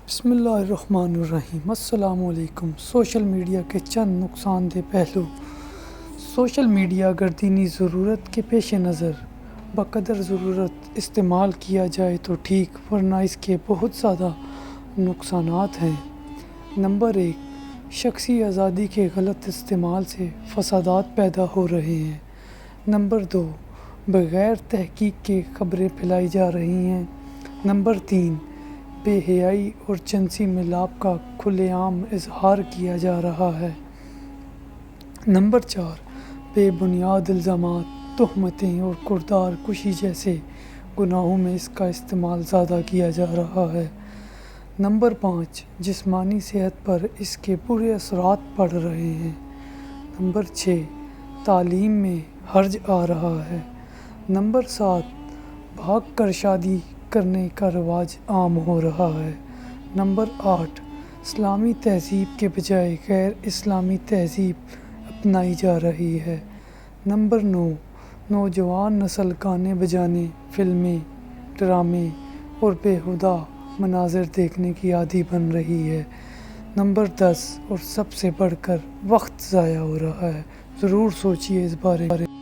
بسم اللہ الرحمن الرحیم۔ السلام علیکم۔ سوشل میڈیا کے چند نقصان دہ پہلو۔ سوشل میڈیا اگر دینی ضرورت کے پیش نظر بقدر ضرورت استعمال کیا جائے تو ٹھیک، ورنہ اس کے بہت زیادہ نقصانات ہیں۔ نمبر 1، شخصی آزادی کے غلط استعمال سے فسادات پیدا ہو رہے ہیں۔ نمبر 2، بغیر تحقیق کے خبریں پھیلائی جا رہی ہیں۔ نمبر 3، بے حیائی اور جنسی ملاپ کا کھلے عام اظہار کیا جا رہا ہے۔ نمبر 4، بے بنیاد الزامات، تہمتیں اور کردار کشی جیسے گناہوں میں اس کا استعمال زیادہ کیا جا رہا ہے۔ نمبر 5، جسمانی صحت پر اس کے برے اثرات پڑ رہے ہیں۔ نمبر 6، تعلیم میں حرج آ رہا ہے۔ نمبر 7، بھاگ کر شادی کرنے کا رواج عام ہو رہا ہے۔ نمبر 8، اسلامی تہذیب کے بجائے غیر اسلامی تہذیب اپنائی جا رہی ہے۔ نمبر 9، نوجوان نسل گانے بجانے، فلمیں، ڈرامے اور بیہودہ مناظر دیکھنے کی عادی بن رہی ہے۔ نمبر 10، اور سب سے بڑھ کر وقت ضائع ہو رہا ہے۔ ضرور سوچئے اس بارے میں۔